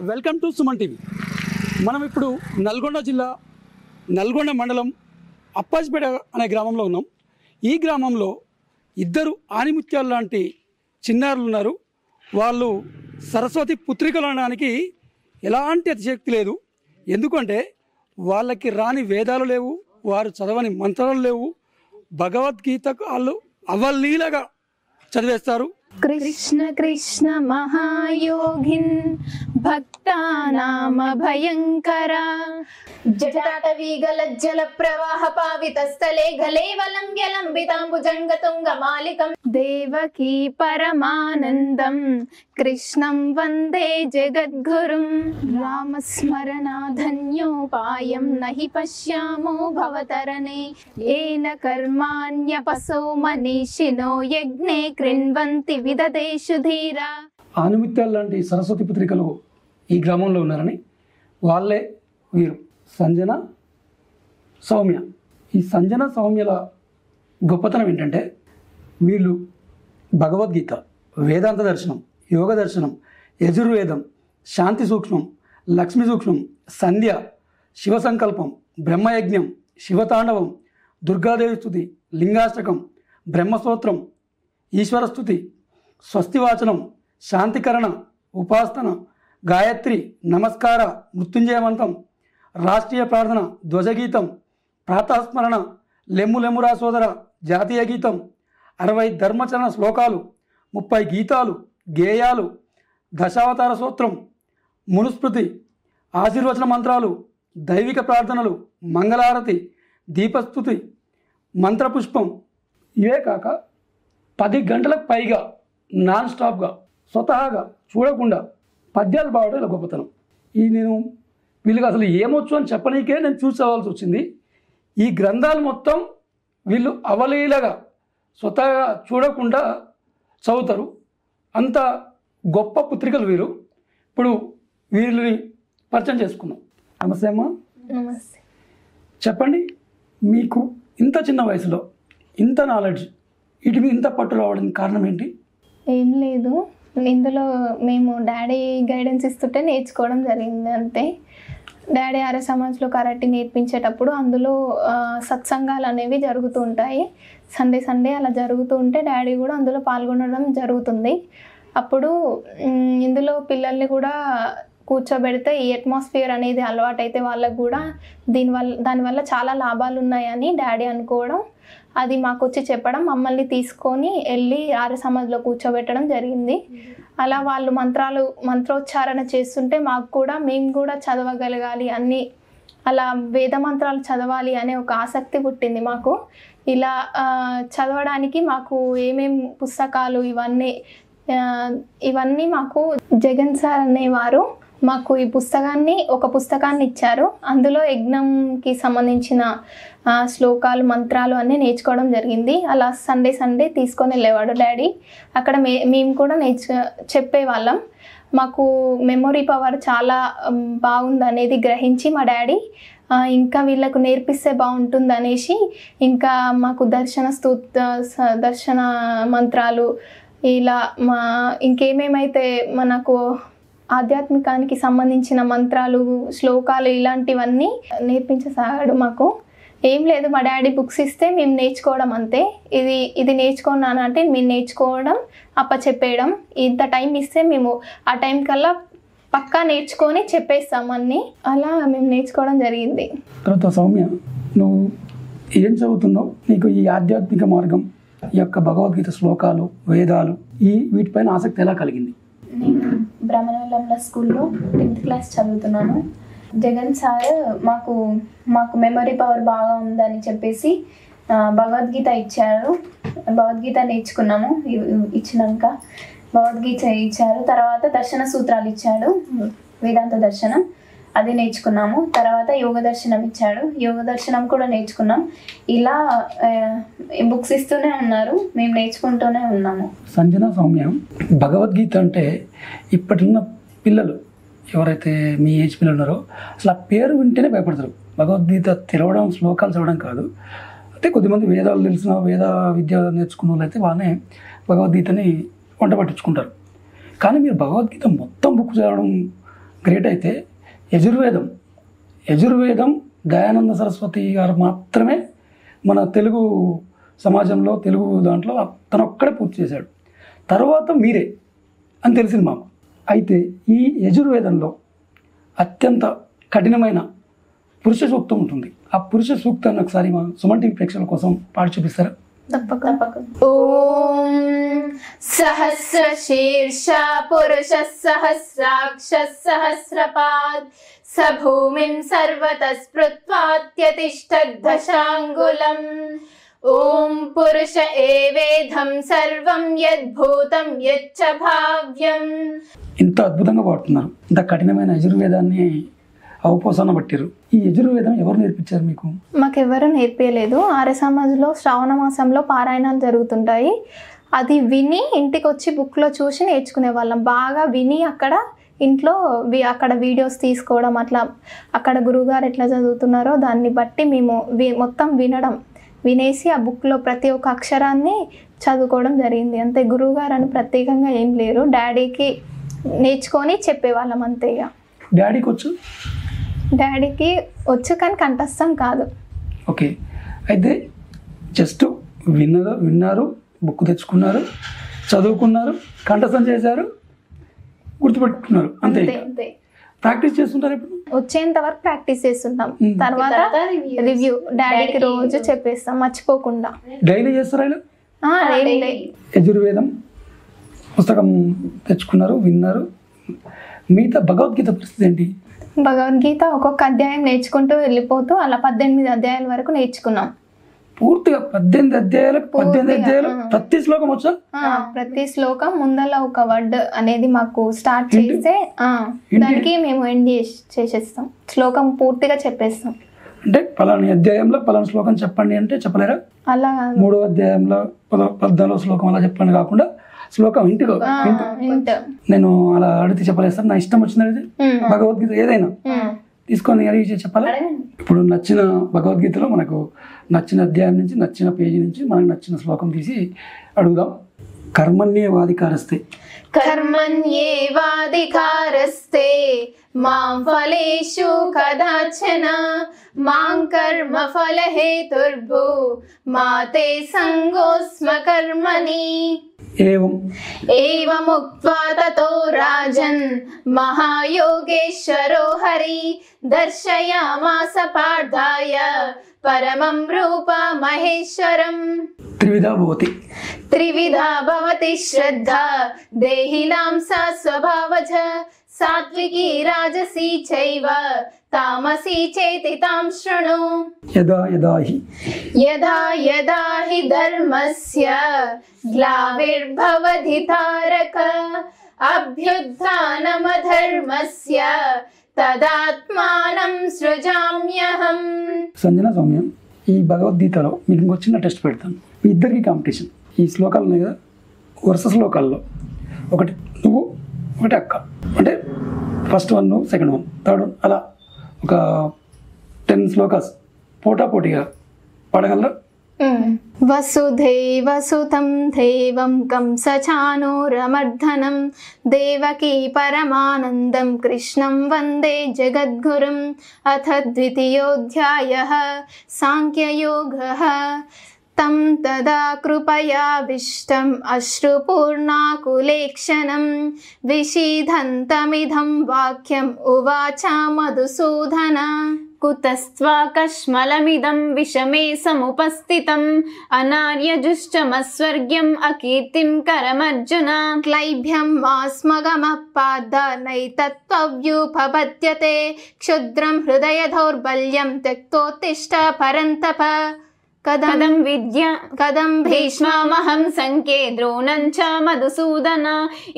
Welcome to Suman TV. మనం ఇప్పుడు నల్గొండ జిల్లా నల్గొండ మండలం అప్పాజిపేట అనే గ్రామంలో ఉన్నాం. ఈ గ్రామంలో ఇద్దరు ఆనిముత్యాలు లాంటి చిన్నారులు ఉన్నారు. వాళ్ళు సరస్వతి పుత్రికలు అనడానికి ఎలాంటి అతిశక్తి లేదు. ఎందుకంటే వాళ్ళకి రాని వేదాలు లేవు, వారు చదవని మంత్రాలు లేవు. భగవద్గీతకు వాళ్ళు అవలీలగా చదివేస్తారు. కృష్ణ కృష్ణ మహాయోగిన్ భక్తానామ భయంకర జటాటవీగలజ్జల ప్రవాహ పావిత స్థలే గలేవలంబ్య లంబితాంబుజంగతుంగ మాలికం దేవకీ పరమానందం కృష్ణం వందే జగద్గురుం రామస్మరణాధన్యోపాయం నహి పశ్యామో భవతరణే ఏన కర్మాణ్యపసో మనీషినో యజ్ఞే కృణ్వంతి విదదేషు ధీరా. ఆనిముత్యాలు లాంటి సరస్వతి పుత్రికలు ఈ గ్రామంలో ఉన్నారని వాళ్ళే వీరు సంజన సౌమ్య. ఈ సంజన సౌమ్యల గొప్పతనం ఏంటంటే వీళ్ళు భగవద్గీత, వేదాంత దర్శనం, యోగ దర్శనం, యజుర్వేదం, శాంతి సూక్ష్మం, లక్ష్మీ సూక్ష్మం, సంధ్య, శివ సంకల్పం, బ్రహ్మయజ్ఞం, శివతాండవం, దుర్గాదేవి స్తుతి, లింగాష్టకం, బ్రహ్మస్తోత్రం, ఈశ్వరస్తుతి, స్వస్తివాచనం, శాంతికరణ, ఉపాసన, గాయత్రి, నమస్కార, మృత్యుంజయ మంత్రం, రాష్ట్రీయ ప్రార్థన, ధ్వజగీతం, ప్రాతస్మరణ, లెమ్ము లెమ్మురా సోదర, జాతీయ గీతం, 60 ధర్మచరణ శ్లోకాలు, 30 గీతాలు, గేయాలు, దశావతార సూత్రం, మునుస్మృతి, ఆశీర్వచన మంత్రాలు, దైవిక ప్రార్థనలు, మంగళారతి, దీపస్తుతి, మంత్రపుష్పం. ఇవే కాక 10 గంటలకు పైగా నాన్ స్టాప్గా స్వతహాగా చూడకుండా పద్యాలు పాడడం ఇలా గొప్పతనం. నేను వీళ్ళకి అసలు ఏమొచ్చు అని చెప్పనీకే నేను చూసుకోవాల్సి వచ్చింది. ఈ గ్రంథాలు మొత్తం వీళ్ళు అవలీలగా స్వతహాగా చూడకుండా చదువుతారు. అంత గొప్ప పుత్రికలు వీరు. ఇప్పుడు వీళ్ళని పరిచయం చేసుకున్నాం. నమస్తే అమ్మా. నమస్తే. చెప్పండి, మీకు ఇంత చిన్న వయసులో ఇంత నాలెడ్జ్, వీటి మీద ఇంత పట్టు రావడానికి కారణం ఏంటి? ఏం లేదు, ఇందులో మేము డాడీ గైడెన్స్ ఇస్తుంటే నేర్చుకోవడం జరిగింది అంతే. డాడీ ఆర్య సమాజ్లో కరాటే నేర్పించేటప్పుడు అందులో సత్సంగాలు అనేవి జరుగుతూ ఉంటాయి. సండే అలా జరుగుతూ ఉంటే డాడీ కూడా అందులో పాల్గొనడం జరుగుతుంది. అప్పుడు ఇందులో పిల్లల్ని కూడా కూర్చోబెడితే ఈ అట్మాస్ఫియర్ అనేది అలవాటైతే వాళ్ళకు కూడా దానివల్ల చాలా లాభాలు ఉన్నాయని డాడీ అనుకోవడం, అది మాకు వచ్చి చెప్పడం, మమ్మల్ని తీసుకొని వెళ్ళి ఆర్య సమాజ్లో కూర్చోబెట్టడం జరిగింది. అలా వాళ్ళు మంత్రోచ్చారణ చేస్తుంటే మేము కూడా చదవగలగాలి అన్నీ, అలా వేద మంత్రాలు చదవాలి అనే ఒక ఆసక్తి పుట్టింది మాకు. ఇలా చదవడానికి మాకు ఏమేం పుస్తకాలు ఇవన్నీ మాకు జగన్ సార్ అనేవారు మాకు ఒక పుస్తకాన్ని ఇచ్చారు. అందులో యజ్ఞంకి సంబంధించిన శ్లోకాలు, మంత్రాలు అన్నీ నేర్చుకోవడం జరిగింది. అలా సండే తీసుకొని వెళ్ళేవాడు డాడీ. అక్కడ మేము కూడా చెప్పేవాళ్ళం. మాకు మెమొరీ పవర్ చాలా బాగుంది అనేది గ్రహించి మా డాడీ ఇంకా వీళ్ళకు నేర్పిస్తే బాగుంటుంది అనేసి ఇంకా మాకు దర్శన మంత్రాలు, ఇలా ఇంకేమేమైతే మనకు ఆధ్యాత్మికానికి సంబంధించిన మంత్రాలు, శ్లోకాలు ఇలాంటివన్నీ నేర్పించసాగాడు మాకు. ఏం లేదు, మా డాడీ బుక్స్ ఇస్తే మేము నేర్చుకోవడం అంతే. ఇది నేర్చుకున్నాను అంటే మేము నేర్చుకోవడం, చెప్పేయడం. ఇంత టైం ఇస్తే మేము ఆ టైం కల్లా పక్కా నేర్చుకొని చెప్పేస్తాం అన్నీ. అలా మేము నేర్చుకోవడం జరిగింది. తర్వాత సౌమ్య, నువ్వు ఏం చదువుతున్నావు? నీకు ఈ ఆధ్యాత్మిక మార్గం, ఈ యొక్క భగవద్గీత శ్లోకాలు, వేదాలు, వీటిపైన ఆసక్తి ఎలా కలిగింది? నేను బ్రహ్మణవల్లంల స్కూల్లో 10th క్లాస్ చదువుతున్నాను. జగన్ సార్ మాకు మెమరీ పవర్ బాగా ఉందని చెప్పేసి భగవద్గీత ఇచ్చారు. భగవద్గీత నేర్చుకున్నాము. ఇచ్చినాక భగవద్గీత ఇచ్చారు. తర్వాత దర్శన సూత్రాలు ఇచ్చాడు, వేదాంత దర్శనం, అది నేర్చుకున్నాము. తర్వాత యోగ దర్శనం ఇచ్చాడు, యోగ దర్శనం కూడా నేర్చుకున్నాం. ఇలా బుక్స్ ఇస్తూనే ఉన్నారు, మేము నేర్చుకుంటూనే ఉన్నాము. సంజన సౌమ్య, భగవద్గీత అంటే ఇప్పటిన్న పిల్లలు ఎవరైతే మీ ఏజ్ పిల్లలు ఉన్నారో అసలు ఆ పేరు వింటేనే భయపడతారు. భగవద్గీత తెరవడం, శ్లోకాలు చదవడం కాదు. అయితే కొద్దిమంది వేదాలు తెలిసిన, వేద విద్య నేర్చుకున్న వాళ్ళు అయితే వాళ్ళనే భగవద్గీతని వంట పట్టించుకుంటారు. కానీ మీరు భగవద్గీత మొత్తం బుక్ చదవడం గ్రేట్. అయితే యజుర్వేదం దయానంద సరస్వతి గారు మాత్రమే మన తెలుగు సమాజంలో తెలుగు దాంట్లో తను ఒక్కడే పూర్తి చేశాడు. తర్వాత మీరే అని తెలిసింది మాకు. అయితే ఈ యజుర్వేదంలో అత్యంత కఠినమైన పురుష సూక్తం ఉంటుంది. ఆ పురుష సూక్తాన్ని ఒకసారి మా సుమన్ టీవీ ప్రేక్షకుల కోసం పాడి చూపిస్తారా? ఓం సహస్రశీర్ష పురుష సహస్రాక్ష సహస్రపాద్ స భూమిం సర్వతః స్పృత్వాత్యతిష్టద్దశాంగులం. ఓం పురుష ఏవేదం సర్వం యద్భూతం యచ్చ భావ్యం. ఇంత అద్భుతంగా పాడుతున్నారు. ఇంత కఠినమైన యజుర్వేదాన్ని అవపోసన పట్టారు. ఈ యజుర్వేదం ఎవరు నేర్పించారు మీకు? మాకెవరు నేర్పించలేదు. ఆర్య సమాజంలో శ్రావణ మాసంలో పారాయణాలు జరుగుతుంటాయి. అది విని ఇంటికి వచ్చి బుక్లో చూసి నేర్చుకునే వాళ్ళం. బాగా విని అక్కడ ఇంట్లో అక్కడ వీడియోస్ తీసుకోవడం, అట్లా అక్కడ గురువుగారు ఎట్లా చదువుతున్నారో దాన్ని బట్టి మేము మొత్తం వినేసి ఆ బుక్లో ప్రతి ఒక్క అక్షరాన్ని చదువుకోవడం జరిగింది. అంతే, గురువుగారు అని ప్రత్యేకంగా ఏం లేరు. డాడీకి నేర్చుకొని చెప్పేవాళ్ళం అంతే. ఇక డాడీకి వచ్చు కానీ కంఠస్థం కాదు. ఓకే. అయితే జస్ట్ విన్నారు, బుక్ తెచ్చుకున్నారు, చదువుకున్నారు, కంఠస్థం చేశారు, గుర్తుపెట్టుకున్నారు అంతే. ప్రాక్టీస్ చేస్తుంటారు. ఇప్పుడు వచ్చేంత వరకు ప్రాక్టీస్ చేస్తుంటాం. తర్వాత రివ్యూ డాడీకి రోజు చెప్పేస్తాం మర్చిపోకుండా. డైలీ చేస్తారా ఇలా? డైలీ. యజుర్వేదం పుస్తకం తెచ్చుకున్నారు, విన్నారు. మిగతా భగవద్గీత పరిస్థితి ఏంటి? భగవద్గీత ఒక్కొక్క అధ్యాయం నేర్చుకుంటూ వెళ్ళిపోతూ అలా 18 అధ్యాయాల వరకు నేర్చుకున్నాం. పూర్తిగా 18 అధ్యాయాలు ప్రతి శ్లోకం వచ్చా? ప్రతి శ్లోకం ముందల ఒక వర్డ్ అనేది మాకు స్టార్ట్ చేస్తే దానికి మేము ఎండ్ చేసేస్తాం. శ్లోకం పూర్తిగా చెప్పేస్తాం. అంటే పలానా అధ్యాయంలో పలానా శ్లోకం చెప్పండి అంటే చెప్పలేరా? అలా 3వ అధ్యాయంలో 14వ శ్లోకం అలా చెప్పండి కాకుండా శ్లోకం ఇంటికి నేను అలా అడిగితే చెప్పలేస్తాను. నా ఇష్టం వచ్చినది భగవద్గీత ఏదైనా తీసుకొని అడిగి చెప్పాలా? ఇప్పుడు నచ్చిన భగవద్గీతలో మనకు నచ్చిన అధ్యాయం నుంచి, నచ్చిన పేజీ నుంచి మనకు నచ్చిన శ్లోకం తీసి అడుగుదాం. కర్మణ్యేవాధికారస్తే మాం ఫలేషు కదాచన మాం కర్మ ఫలహేతుర్భూ మా తే సంగోస్మ కర్మణి. ఏవముక్త్వా తతో రాజన్ మహాయోగేశ్వరో హరి దర్శయామాస పార్థాయ పరమం రూప మహేశ్వరం. త్రివిధా భవతి శ్రద్ధా దేహినాం సా స్వభావజ సాత్వికీ రాజసీ చైవ తామసీ చేతి తాం శృణు. యదా యదా హి ధర్మస్య గ్లావిర్భవతి తారక అభ్యుత్థానమధర్మస్య తదాత్మానం సృజామ్యహం. సంజన సౌమ్యం, ఈ భగవద్గీతలో మీకు ఇంకో చిన్న టెస్ట్ పెడతాను. మీ ఇద్దరికి కాంపిటీషన్. ఈ శ్లోకాలు ఉన్నాయి కదా, వరుస శ్లోకాల్లో ఒకటి నువ్వు, ఒకటి అక్క, అంటే ఫస్ట్ 1 నువ్వు, సెకండ్ 1, థర్డ్ 1, అలా ఒక 10 శ్లోకాస్ పోటాపోటీగా పాడగలరా? వసుధైవసుతం దేవం కంసచానూరమర్దనం దేవకీ పరమానందం కృష్ణం వందే జగద్గురుం. అథ ద్వితీయోऽధ్యాయః సాంఖ్యయోగः. తం తదా కృపయావిష్టం అశ్రుపూర్ణాకులేక్షణం విషీదంతమిదం వాక్యం ఉవాచ మధుసూదన. కుతస్త్వాకష్మలమిదం విషమే సముపస్థితం అనార్యజుష్టమస్వర్గ్యం అకీర్తిం కరమర్జున. క్లైభ్యం మాస్మగమః పార్థ నైతత్త్వవ్యుపపద్యతే క్షుద్రం హృదయ దౌర్బల్యం త్యక్తోత్తిష్ట పరంతప. కదం భీష్మామహం సంఖ్యే ద్రోణం చ మధుసూదన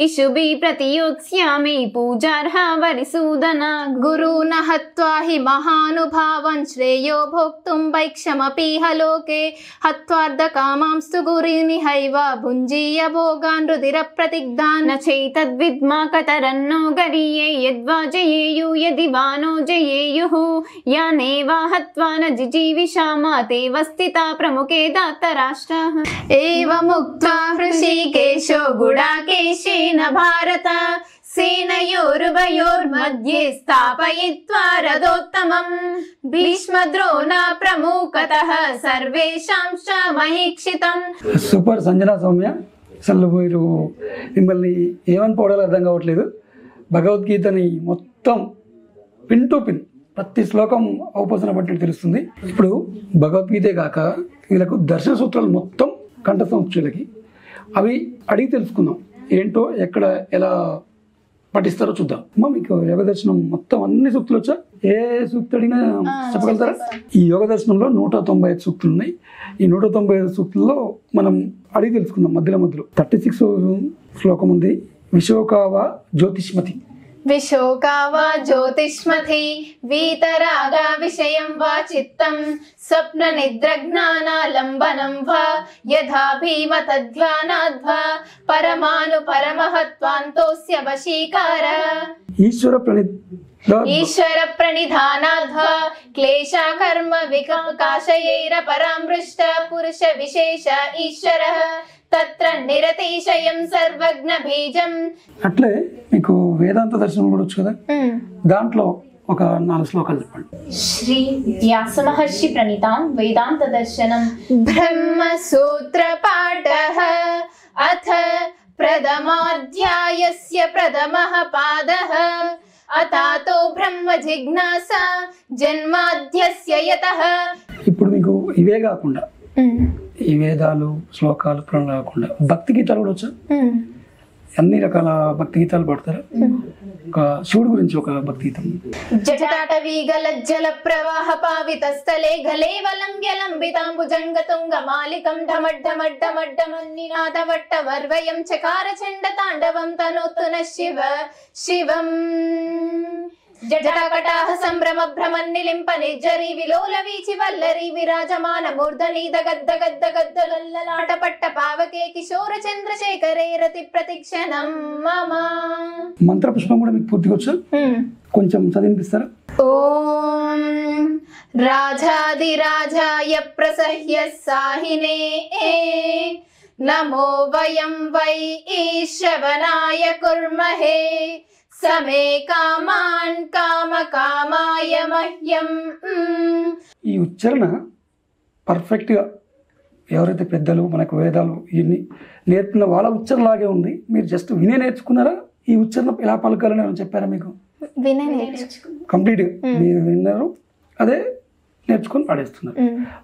ఇషుభి ప్రతియోత్స్యామి పూజార్హ వరిసూదన. గురూన్ హత్వా హి మహానుభావం శ్రేయో భోక్తుం వైక్షమపీహ లోకే హత్వార్ధకామాంస్తు గురీనిహైవ భుంజీయ భోగాన్ రుధిర ప్రతిగ్ధాన్. న చైతద్విద్మా కతరన్నో గరీయే యద్వా జయేయు యది వానో జయేయుః యానేవా హత్వా న జిజీవిషామ తేవస్తి ప్రముఖే దాతరాష్ట్రాః. ఏవముక్త్వా హృషీకేశో గుడాకేశేన భారత సేనయోరుభయోర్मध्ये స్థాపయిత్వా రథోత్తమం భీష్మద్రోణ ప్రముఖతః సర్వేషాం చ మహీక్షితం. సూపర్ సంజన, సౌమ్య. అసలు మీరు మిమ్మల్ని ఏమని పోవడాలో అర్థం కావట్లేదు. భగవద్గీతని మొత్తం పిన్ టు పిన్ ప్రతి శ్లోకం అవపోసన పట్టినట్టు తెలుస్తుంది. ఇప్పుడు భగవద్గీతే కాక వీళ్ళకు దర్శన సూత్రాలు మొత్తం కంఠస్థం వీళ్ళకి. అవి అడిగి తెలుసుకుందాం, ఏంటో ఎక్కడ ఎలా పఠిస్తారో చూద్దాం. అమ్మా, మీకు యోగ దర్శనం మొత్తం అన్ని సూక్తులు వచ్చా? ఏ సూక్తి అడిగినా చెప్పగలుగుతారా? ఈ యోగ దర్శనంలో 195 సూక్తులు ఉన్నాయి. ఈ 195 సూక్తుల్లో మనం అడిగి తెలుసుకుందాం. మధ్యలో 36 శ్లోకం ఉంది. విశోకావా జ్యోతిష్మతి. విశోకావా జ్యోతిష్మతి వీతరాగా విషయం వా చిత్తం స్వప్న నిద్రజ్ఞానాలంబనం వా యథా భీమ తద్ధ్యానాద్వా పరమాను పరమహత్వాంతోస్య వశీకార. ఈశ్వర ప్రణిధానాద్వా క్లేశ కర్మ వికాశయైర పరామృష్ట పురుష విశేష ఈశ్వరః తత్ర నిరతిశయం సర్వజ్ఞ బీజం. అట్లే మీకు వేదాంత దర్శనం కూడా వచ్చు కదా, దాంట్లో ఒక 4 శ్లోకాలు చెప్పండి. శ్రీ వ్యాస మహర్షి ప్రణీతాం వేదాంత దర్శనం బ్రహ్మసూత్ర పాఠః అథ ప్రథమాధ్యాయస్య ప్రథమః పాదః అతాతో బ్రహ్మ జిజ్ఞాసా జన్మాద్యస్య యతః. ఇప్పుడు మీకు ఇవే కాకుండా ఈ వేదాలు శ్లోకాలు పురాణాలు కాకుండా భక్తి గీతాలు కూడా వచ్చా? అన్ని రకాల భక్తి గీతాలు పాడతారా? ఒక శివుడు గురించి ఒక భక్తి గీతం. జటాటవీగలజ్జల ప్రవాహ పావిత స్థలే గలేవలంబ్య లంబితాంబుజంగ తుంగ మాలికం ఢమడ్ఢమడ్ఢమడ్ఢమన్నినాద వట్ట వర్వయం చకార చండ తాండవం తనోత్తున శివ శివం. జటాకటాహ సంభ్రమ భ్రమన్నిలింప నిర్జరి విలోల వీచి వల్లరి విరాజమాన మూర్ధని దగద్ద గద్ద గద్ద లల్లలాట పట్ట పావకే కిశోర చంద్రశేఖరే రతి ప్రతిక్షణం మమ. మంత్ర పుష్పం కూడా మీకు పూర్తిగా వచ్చా? కొంచెం చదివినిపిస్తారా? ఓం రాజాదిరాజాయ ప్రసహ్య సాహినే నమో వయం వై ఈశ్వనాయ కుర్మహే సమే కామాన్ కామ కామాయ మహ్యం. ఈ ఉచ్చారణ పర్ఫెక్ట్గా ఎవరైతే పెద్దలు మనకు వేదాలు ఇవన్నీ నేర్పిన వాళ్ళ ఉచ్చారణ లాగే ఉంది. మీరు జస్ట్ వినే నేర్చుకున్నారా? ఈ ఉచ్చారణ ఎలా పలకాలని ఏమైనా చెప్పారా మీకు? వినే నేర్చుకో. కంప్లీట్గా మీరు విన్నారు, అదే నేర్చుకొని పాడేస్తున్నారు.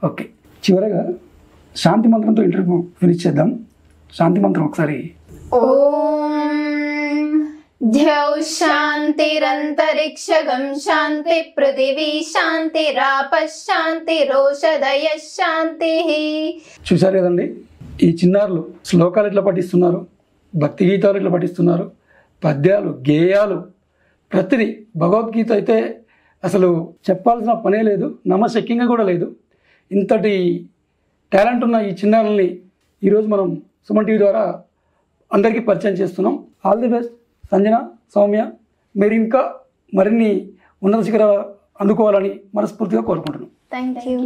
ఓకే, చివరగా శాంతి మంత్రంతో ఇంటర్వ్యూ ఫినిష్ చేద్దాం. శాంతి మంత్రం ఒకసారి. ఓం ద్యౌ శాంతిరంతరిక్షగం శాంతి పృథివీ శాంతిరాప శాంతిరోషధయ శాంతి. చూశారు కదండి, ఈ చిన్నారులు శ్లోకాలు ఎట్లా పఠిస్తున్నారు, భక్తి గీతాలు ఎట్లా పఠిస్తున్నారు, పద్యాలు గేయాలు ప్రతిదీ. భగవద్గీత అయితే అసలు చెప్పాల్సిన పనే లేదు, నమ్మశక్యంగా కూడా లేదు. ఇంతటి టాలెంట్ ఉన్న ఈ చిన్నారుల్ని ఈరోజు మనం సుమన్ టీవీ ద్వారా అందరికీ పరిచయం చేస్తున్నాం. All the best Sanjana, Soumya. మీరు ఇంకా మరిన్ని ఉన్నత శిఖర అందుకోవాలని మనస్ఫూర్తిగా కోరుకుంటున్నాం. Thank you.